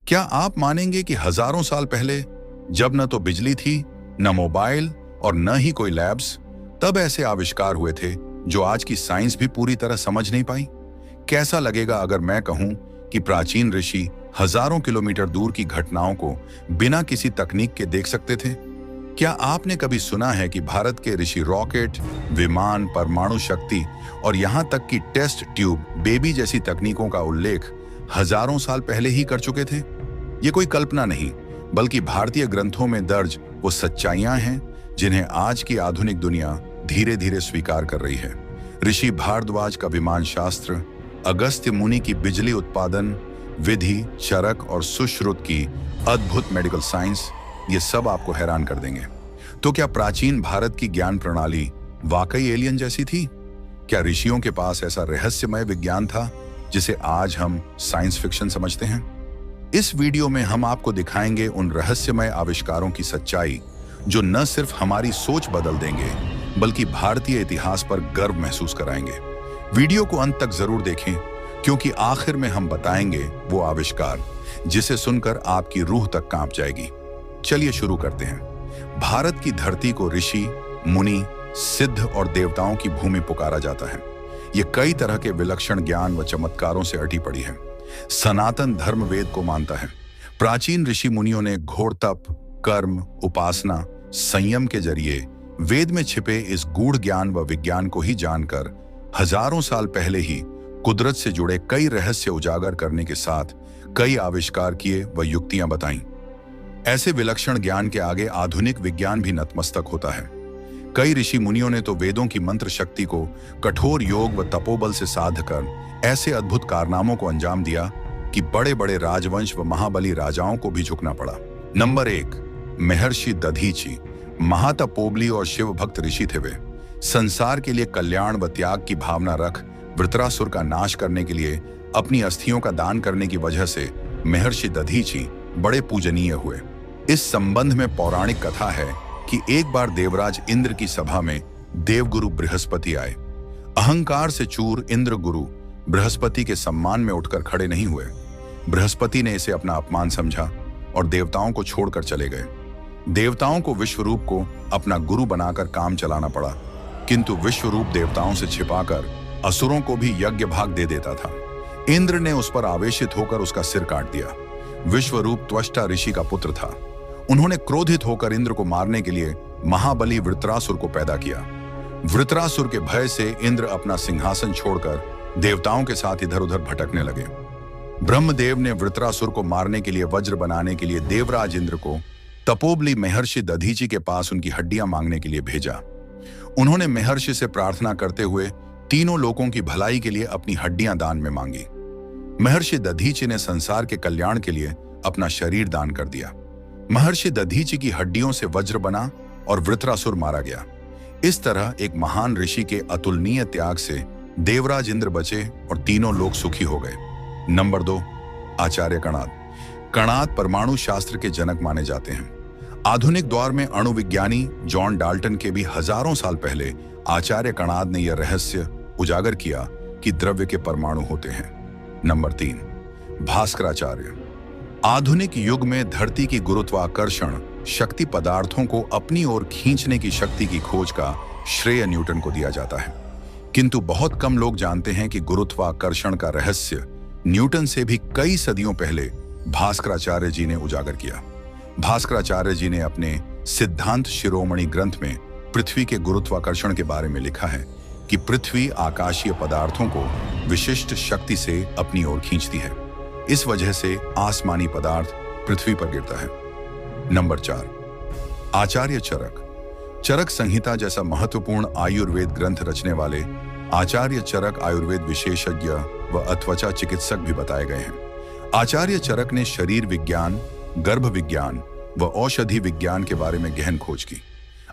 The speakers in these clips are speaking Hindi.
क्या आप मानेंगे कि हजारों साल पहले, जब न तो बिजली थी, न मोबाइल और न ही कोई लैब्स, तब ऐसे आविष्कार हुए थे जो आज की साइंस भी पूरी तरह समझ नहीं पाई? कैसा लगेगा अगर मैं कहूं कि प्राचीन ऋषि हजारों किलोमीटर दूर की घटनाओं को बिना किसी तकनीक के देख सकते थे? क्या आपने कभी सुना है कि भारत के ऋषि रॉकेट, विमान, परमाणु शक्ति और यहां तक कि टेस्ट ट्यूब बेबी जैसी तकनीकों का उल्लेख हजारों साल पहले ही कर चुके थे? ये कोई कल्पना नहीं, बल्कि भारतीय ग्रंथों में दर्ज वो सच्चाइयां हैं जिन्हें आज की आधुनिक दुनिया धीरे धीरे स्वीकार कर रही है। ऋषि भारद्वाज का विमान शास्त्र, अगस्त्य मुनि की बिजली उत्पादन विधि, चरक और सुश्रुत की अद्भुत मेडिकल साइंस, ये सब आपको हैरान कर देंगे। तो क्या प्राचीन भारत की ज्ञान प्रणाली वाकई एलियन जैसी थी? क्या ऋषियों के पास ऐसा रहस्यमय विज्ञान था जिसे आज हम साइंस फिक्शन समझते हैं? इस वीडियो में हम आपको दिखाएंगे उन रहस्यमय आविष्कारों की सच्चाई जो न सिर्फ हमारी सोच बदल देंगे, बल्कि भारतीय इतिहास पर गर्व महसूस कराएंगे। वीडियो को अंत तक जरूर देखें, क्योंकि आखिर में हम बताएंगे वो आविष्कार जिसे सुनकर आपकी रूह तक कांप जाएगी। चलिए शुरू करते हैं। भारत की धरती को ऋषि, मुनि, सिद्ध और देवताओं की भूमि पुकारा जाता है। ये कई तरह के विलक्षण ज्ञान व चमत्कारों से अटी पड़ी है। सनातन धर्म वेद को मानता है। प्राचीन ऋषि मुनियों ने घोर तप, कर्म, उपासना, संयम के जरिए वेद में छिपे इस गूढ़ ज्ञान व विज्ञान को ही जानकर हजारों साल पहले ही कुदरत से जुड़े कई रहस्य उजागर करने के साथ कई आविष्कार किए व युक्तियां बताईं। ऐसे विलक्षण ज्ञान के आगे आधुनिक विज्ञान भी नतमस्तक होता है। कई ऋषि मुनियों ने तो वेदों की मंत्र शक्ति को कठोर योग व तपोबल से साध कर ऐसे अद्भुत कारनामों को अंजाम दिया कि बड़े बड़े राजवंश व महाबली राजाओं को भी झुकना पड़ा। नंबर 1, महर्षि दधीचि। महातपोबली और शिव भक्त ऋषि थे वे। संसार के लिए कल्याण व त्याग की भावना रख वृत्रासुर का नाश करने के लिए अपनी अस्थियों का दान करने की वजह से महर्षि दधीचि बड़े पूजनीय हुए। इस संबंध में पौराणिक कथा है कि एक बार देवराज इंद्र की सभा में देवगुरु बृहस्पति आए। अहंकार से चूर इंद्र गुरु बृहस्पति के सम्मान में उठकर खड़े नहीं हुए। बृहस्पति ने इसे अपना अपमान समझा और देवताओं को छोड़कर चले गए। देवताओं को विश्वरूप को अपना गुरु बनाकर काम चलाना पड़ा, किंतु विश्वरूप देवताओं से छिपाकर असुरों को भी यज्ञ भाग दे देता था। इंद्र ने उस पर आवेशित होकर उसका सिर काट दिया। विश्वरूप त्वष्टा ऋषि का पुत्र था। उन्होंने क्रोधित होकर इंद्र को मारने के लिए महाबली वृत्रासुर को पैदा किया। वृत्रासुर के भय से इंद्र अपना सिंहासन छोड़कर देवताओं के साथ इधर उधर भटकने लगे। ब्रह्मदेव ने वृत्रासुर को मारने के लिए वज्र बनाने के लिए देवराज इंद्र को तपोबली महर्षि दधीचि के पास उनकी हड्डियां मांगने के लिए भेजा। उन्होंने महर्षि से प्रार्थना करते हुए तीनों लोगों की भलाई के लिए अपनी हड्डियां दान में मांगी। महर्षि दधीचि ने संसार के कल्याण के लिए अपना शरीर दान कर दिया। महर्षि दधीचि की हड्डियों से वज्र बना और वृत्रासुर मारा गया। इस तरह एक महान ऋषि के अतुलनीय त्याग से देवराज इंद्र बचे और तीनों लोग सुखी हो गए। नंबर 2, आचार्य कणाद। कणाद परमाणु शास्त्र के जनक माने जाते हैं। आधुनिक दौर में अणुविज्ञानी जॉन डाल्टन के भी हजारों साल पहले आचार्य कणाद ने यह रहस्य उजागर किया कि द्रव्य के परमाणु होते हैं। नंबर 3, भास्कराचार्य। आधुनिक युग में धरती की गुरुत्वाकर्षण शक्ति पदार्थों को अपनी ओर खींचने की शक्ति की खोज का श्रेय न्यूटन को दिया जाता है, किंतु बहुत कम लोग जानते हैं कि गुरुत्वाकर्षण का रहस्य न्यूटन से भी कई सदियों पहले भास्कराचार्य जी ने उजागर किया। भास्कराचार्य जी ने अपने सिद्धांत शिरोमणि ग्रंथ में पृथ्वी के गुरुत्वाकर्षण के बारे में लिखा है कि पृथ्वी आकाशीय पदार्थों को विशिष्ट शक्ति से अपनी ओर खींचती है। इस वजह से आसमानी पदार्थ पृथ्वी पर गिरता है। नंबर 4, आचार्य चरक। चरक संहिता जैसा महत्वपूर्ण आयुर्वेद ग्रंथ रचने वाले आचार्य चरक आयुर्वेद विशेषज्ञ व अत्वचा चिकित्सक भी बताए गए हैं। आचार्य चरक ने शरीर विज्ञान, गर्भ विज्ञान व औषधि विज्ञान के बारे में गहन खोज की।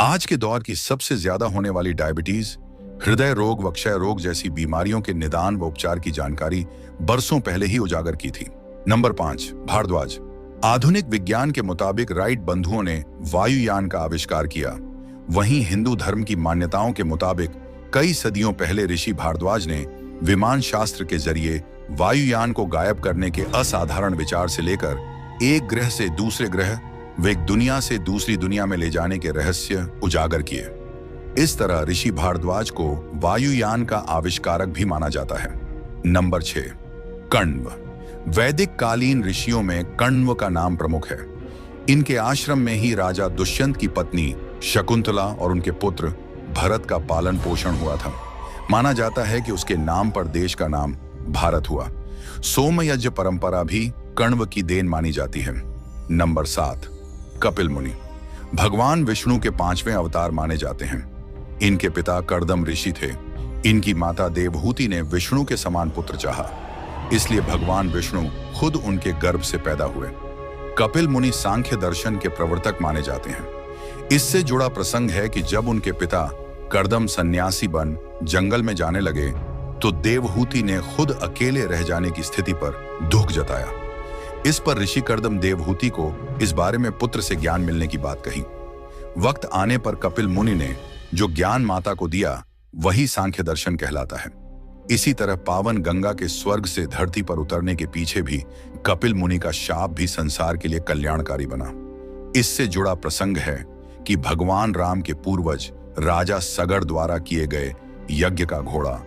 आज के दौर की सबसे ज्यादा होने वाली डायबिटीज, हृदय रोग व क्षय रोग जैसी बीमारियों के निदान व उपचार की जानकारी बरसों पहले ही उजागर की थी। नंबर 5, भारद्वाज। आधुनिक विज्ञान के मुताबिक राइट बंधुओं ने वायुयान का आविष्कार किया। वहीं हिंदू धर्म की मान्यताओं के मुताबिक कई सदियों पहले ऋषि भारद्वाज ने विमान शास्त्र के जरिए वायुयान को गायब करने के असाधारण विचार से लेकर एक ग्रह से दूसरे ग्रह व एक दुनिया से दूसरी दुनिया में ले जाने के रहस्य उजागर किए। इस तरह ऋषि भारद्वाज को वायुयान का आविष्कारक भी माना जाता है। नंबर 6, कण्व। वैदिक कालीन ऋषियों में कण्व का नाम प्रमुख है। इनके आश्रम में ही राजा दुष्यंत की पत्नी शकुंतला और उनके पुत्र भरत का पालन पोषण हुआ था। माना जाता है कि उसके नाम पर देश का नाम भारत हुआ। सोमयज्ञ परंपरा भी कण्व की देन मानी जाती है। नंबर 7, कपिल मुनि। भगवान विष्णु के 5वें अवतार माने जाते हैं। इनके पिता कर्दम ऋषि थे। इनकी माता देवहूति ने विष्णु के समान पुत्र चाहा, इसलिए भगवान विष्णु खुद उनके गर्भ से पैदा हुए। कपिल मुनि सांख्य दर्शन के प्रवर्तक माने जाते हैं। इससे जुड़ा प्रसंग है कि जब उनके पिता कर्दम सन्यासी बन जंगल में जाने लगे तो देवहूति ने खुद अकेले रह जाने की स्थिति पर दुख जताया। इस पर ऋषि कर्दम देवहूति को इस बारे में पुत्र से ज्ञान मिलने की बात कही। वक्त आने पर कपिल मुनि ने जो ज्ञान माता को दिया वही सांख्य दर्शन कहलाता है। इसी तरह पावन गंगा के स्वर्ग से धरती पर उतरने के पीछे भी कपिल मुनि का शाप भी संसार के लिए कल्याणकारी बना। इससे जुड़ा प्रसंग है कि भगवान राम के पूर्वज राजा सगर द्वारा किए गए यज्ञ का घोड़ा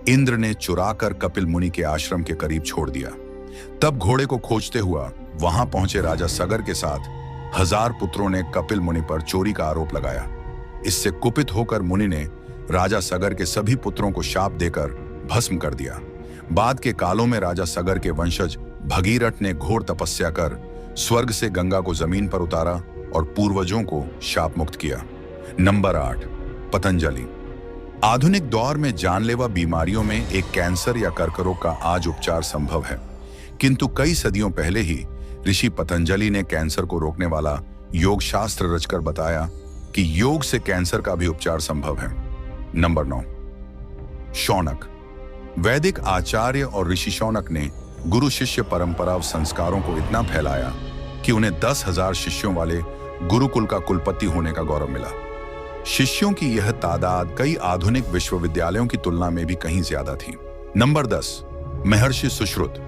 इंद्र ने चुराकर कपिल मुनि के आश्रम के करीब छोड़ दिया। तब घोड़े को खोजते हुआ वहां पहुंचे राजा सगर के साथ 1000 पुत्रों ने कपिल मुनि पर चोरी का आरोप लगाया। इससे कुपित होकर मुनि ने राजा सगर के सभी पुत्रों को शाप देकर भस्म कर दिया। बाद के कालों में राजा सगर के वंशज भगीरथ ने घोर तपस्या कर स्वर्ग से गंगा को जमीन पर उतारा और पूर्वजों को शाप मुक्त किया। नंबर 8, पतंजलि। आधुनिक दौर में जानलेवा बीमारियों में एक कैंसर या कर्करोग का आज उपचार संभव है, किंतु कई सदियों पहले ही ऋषि पतंजलि ने कैंसर को रोकने वाला योग शास्त्र रचकर बताया कि योग से कैंसर का भी उपचार संभव है। नंबर 9, शौनक। वैदिक आचार्य और ऋषि शौनक ने गुरु शिष्य परंपरा और संस्कारों को इतना फैलाया कि उन्हें 10,000 शिष्यों वाले गुरुकुल का कुलपति होने का गौरव मिला। शिष्यों की यह तादाद कई आधुनिक विश्वविद्यालयों की तुलना में भी कहीं ज्यादा थी। नंबर 10, महर्षि सुश्रुत।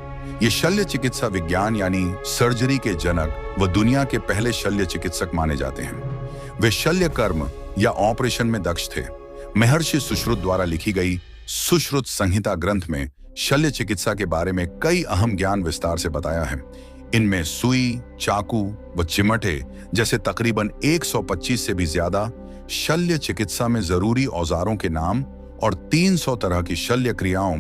ये शल्य चिकित्सा विज्ञान यानी सर्जरी के जनक व दुनिया के पहले शल्य चिकित्सक माने जाते हैं। वे शल्य कर्म या ऑपरेशन में दक्ष थे। महर्षि सुश्रुत द्वारा लिखी गई सुश्रुत संहिता ग्रंथ में शल्य चिकित्सा के बारे में कई अहम ज्ञान विस्तार से बताया है। इनमें सुई, चाकू व चिमटे जैसे तकरीबन 125 से भी ज्यादा शल्य चिकित्सा में जरूरी औजारों के नाम और 300 तरह की शल्य क्रियाओं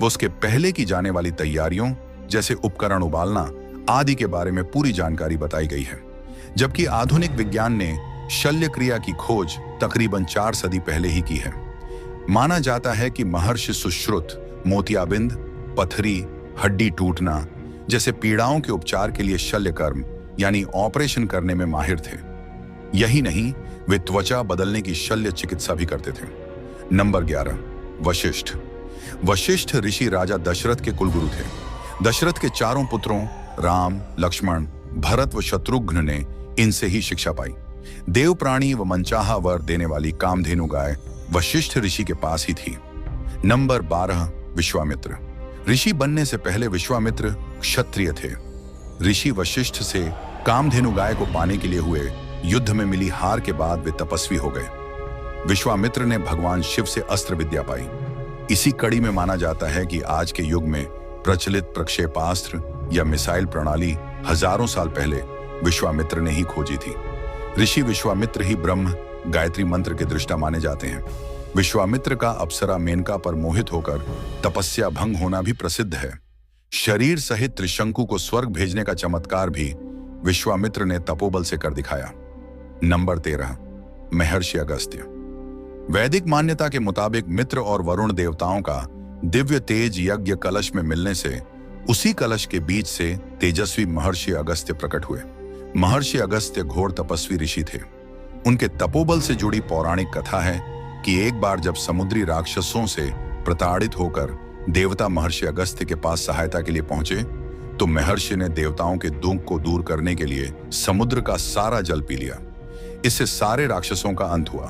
व उसके पहले की जाने वाली तैयारियों जैसे उपकरण उबालना आदि के बारे में पूरी जानकारी बताई गई है। जबकि आधुनिक विज्ञान ने शल्य क्रिया की खोज तकरीबन 4 सदी पहले ही की है। माना जाता है कि महर्षि सुश्रुत मोतियाबिंद, पथरी, हड्डी टूटना जैसे पीड़ाओं के उपचार के लिए शल्य कर्म यानी ऑपरेशन करने में माहिर थे। यही नहीं, वे त्वचा बदलने की शल्य चिकित्सा भी करते थे। नंबर 11, वशिष्ठ। वशिष्ठ ऋषि राजा दशरथ के कुलगुरु थे। दशरथ के 4 पुत्रों राम, लक्ष्मण, भरत व शत्रुघ्न ने इनसे ही शिक्षा पाई। देव प्राणी व मनचाहा वर देने वाली कामधेनु गाय वशिष्ठ ऋषि के पास ही थी। नंबर 12, विश्वामित्र। ऋषि बनने से पहले विश्वामित्र क्षत्रिय थे। ऋषि वशिष्ठ से कामधेनु गाय को पाने के लिए हुए युद्ध में मिली हार के बाद वे तपस्वी हो गए। विश्वामित्र ने भगवान शिव से अस्त्र विद्या पाई। इसी कड़ी में माना जाता है कि आज के युग में प्रचलित प्रक्षेपास्त्र या मिसाइल प्रणाली हजारों साल पहले विश्वामित्र ने ही खोजी थी। ऋषि विश्वामित्र ही ब्रह्म गायत्री मंत्र के दृष्टा माने जाते हैं। विश्वामित्र का अप्सरा मेनका पर मोहित होकर तपस्या भंग होना भी प्रसिद्ध है। शरीर सहित त्रिशंकु को स्वर्ग भेजने का चमत्कार भी विश्वामित्र ने तपोबल से कर दिखाया। नंबर 13, महर्षि अगस्त्य। वैदिक मान्यता के मुताबिक मित्र और वरुण देवताओं का दिव्य तेज यज्ञ कलश में मिलने से उसी कलश के बीच से तेजस्वी महर्षि अगस्त्य प्रकट हुए। महर्षि अगस्त्य घोर तपस्वी ऋषि थे। उनके तपोबल से जुड़ी पौराणिक कथा है कि एक बार जब समुद्री राक्षसों से प्रताड़ित होकर देवता महर्षि अगस्त्य के पास सहायता के लिए पहुंचे तो महर्षि ने देवताओं के दुख को दूर करने के लिए समुद्र का सारा जल पी लिया। इससे सारे राक्षसों का अंत हुआ।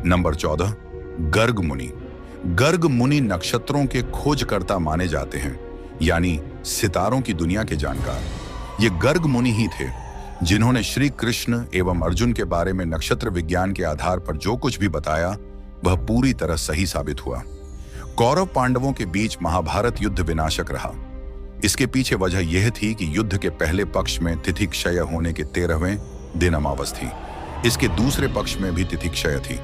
नंबर 14, गर्ग मुनि। गर्ग मुनि नक्षत्रों के खोजकर्ता माने जाते हैं, यानी सितारों की दुनिया के जानकार। ये गर्ग मुनि ही थे जिन्होंने श्री कृष्ण एवं अर्जुन के बारे में नक्षत्र विज्ञान के आधार पर जो कुछ भी बताया वह पूरी तरह सही साबित हुआ। कौरव पांडवों के बीच महाभारत युद्ध विनाशक रहा। इसके पीछे वजह यह थी कि युद्ध के पहले पक्ष में तिथि क्षय होने के 13वें दिन अमावस थी। इसके दूसरे पक्ष में भी तिथि क्षय थी।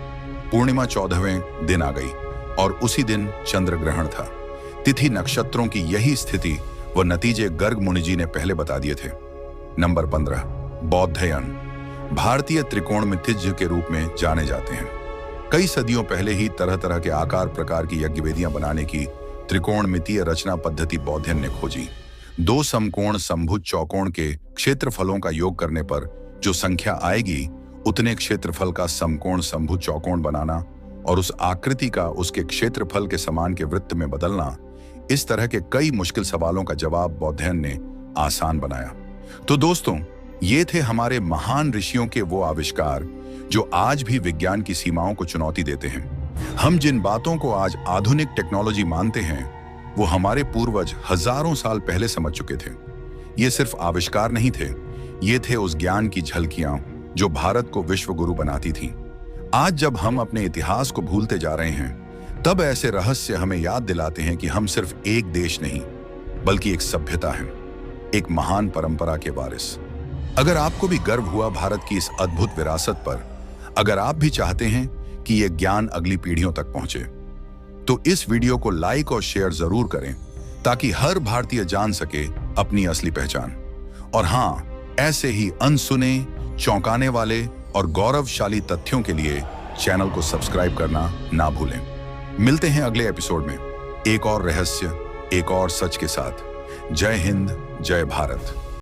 पूर्णिमा 14वें दिन आ गई और उसी दिन चंद्र ग्रहण था। तिथि नक्षत्रों की यही स्थिति व नतीजे गर्ग मुनि जी ने पहले बता दिए थे। नंबर 15, बौद्धयन भारतीय त्रिकोणमितिज्य के रूप में जाने जाते हैं। कई सदियों पहले ही तरह तरह के आकार प्रकार की यज्ञवेदियां बनाने की त्रिकोणमितीय रचना पद्धति बौद्धयन ने खोजी। 2 समकोण समभुज चौकोण के क्षेत्रफलों का योग करने पर जो संख्या आएगी उतने क्षेत्रफल का समकोण समभुज चौकोण बनाना और उस आकृति का उसके क्षेत्रफल के समान के वृत्त में बदलना, इस तरह के कई मुश्किल सवालों का जवाब बौद्धयन ने आसान बनाया। तो दोस्तों, ये थे हमारे महान ऋषियों के वो आविष्कार जो आज भी विज्ञान की सीमाओं को चुनौती देते हैं। हम जिन बातों को आज आधुनिक टेक्नोलॉजी मानते हैं वो हमारे पूर्वज हजारों साल पहले समझ चुके थे। ये सिर्फ आविष्कार नहीं थे, ये थे उस ज्ञान की झलकियां जो भारत को विश्व गुरु बनाती थीं। आज जब हम अपने इतिहास को भूलते जा रहे हैं तब ऐसे रहस्य हमें याद दिलाते हैं कि हम सिर्फ एक देश नहीं बल्कि एक सभ्यता हैं, एक महान परंपरा के वारिस। अगर आपको भी गर्व हुआ भारत की इस अद्भुत विरासत पर, अगर आप भी चाहते हैं कि यह ज्ञान अगली पीढ़ियों तक पहुंचे, तो इस वीडियो को लाइक और शेयर जरूर करें ताकि हर भारतीय जान सके अपनी असली पहचान। और हाँ, ऐसे ही अनसुने, चौंकाने वाले और गौरवशाली तथ्यों के लिए चैनल को सब्सक्राइब करना ना भूलें। मिलते हैं अगले एपिसोड में एक और रहस्य, एक और सच के साथ। जय हिंद, जय भारत।